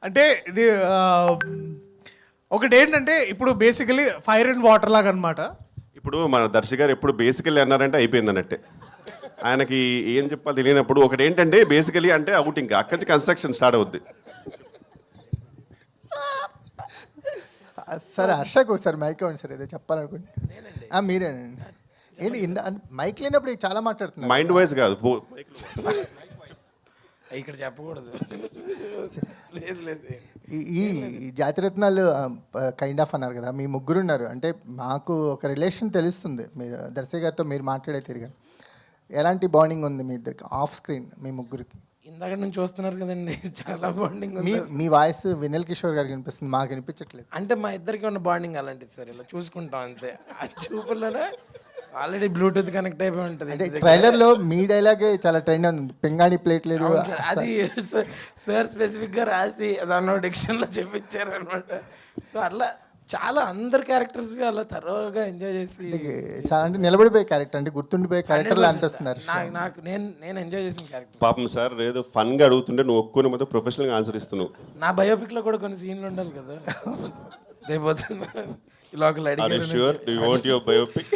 అంటే ఇది ఒకటి ఏంటంటే ఇప్పుడు బేసికలీ ఫైర్ అండ్ వాటర్ లాగా అనమాట. ఇప్పుడు మన దర్శి గారు ఎప్పుడు బేసికల్లీ అన్నారంటే అయిపోయింది అన్నట్టే. ఆయనకి ఏం చెప్పాలి తెలియనప్పుడు ఒకటి ఏంటంటే బేసికలీ అంటే అవుట్, ఇంకా అక్కడి నుంచి కన్స్ట్రక్షన్ స్టార్ట్ అవుద్ది. సార్ హర్షకు ఒకసారి మైక్ ఇవ్వండి సార్, ఏదో చెప్పాలనుకోండి. మీరేనండి. ఏంటి మైక్ లేనప్పుడు చాలా మాట్లాడుతున్నారు. మైండ్ వైజ్ కాదు, ఇక్కడ చెప్పకూడదు. లేదు లేదు. ఈ జాతిరత్నాలు కైండ్ ఆఫ్ అన్నారు కదా, మీ ముగ్గురు ఉన్నారు అంటే మాకు ఒక రిలేషన్ తెలుస్తుంది. మీరు దర్శి గారితో మీరు మాట్లాడే తిరిగారు, ఎలాంటి బాండింగ్ ఉంది మీ ఇద్దరికి ఆఫ్ స్క్రీన్ మీ ముగ్గురికి? ఇందాక నుంచి చూస్తున్నారు కదండి, చాలా బాండింగ్ ఉంది. మీ వాయిస్ వినల్ కిషోర్ గారికి వినిపిస్తుంది, మాకు వినిపించట్లేదు. అంటే మా ఇద్దరికి ఉన్న బాండింగ్ అలాంటిది సార్, ఇలా చూసుకుంటాం అంతే. ఆ చూపుల్లోనే ఆల్రెడీ బ్లూటూత్ కనెక్ట్ అయిపోయి ఉంటుంది. అంటే ట్రైలర్ లో మీ డైలాగే చాలా ట్రెండ్ ఉంది, పింగాణి ప్లేట్ లేదు. అది సార్ స్పెసిఫిక్ గా రాసి దానిలో డిక్షన్ లో చెప్పించారు అనమాట. సో అట్లా చాలా అందరు క్యారెక్టర్స్ అలా తరోగా ఎంజాయ్ చేసి చాలా అంటే నిలబడిపోయే క్యారెక్టర్, అంటే గుర్తుండిపోయే క్యారెక్టర్ లా అనిపిస్తున్నారు. నాకు నేను ఎంజాయ్ చేసిన క్యారెక్టర్. పాపం సార్ ఏదో ఫన్ గా అడుగుతుంటే నువ్వు ఒక్కొని మొత్తం ప్రొఫెషనల్ గా ఆన్సర్ ఇస్తున్నావు. నా బయోపిక్ లో కూడా కొన్ని సీన్లు ఉండాలి కదా రేపు ఇలా ఒకళ్ళు అడిగారు. Are you sure? Do you want your biopic?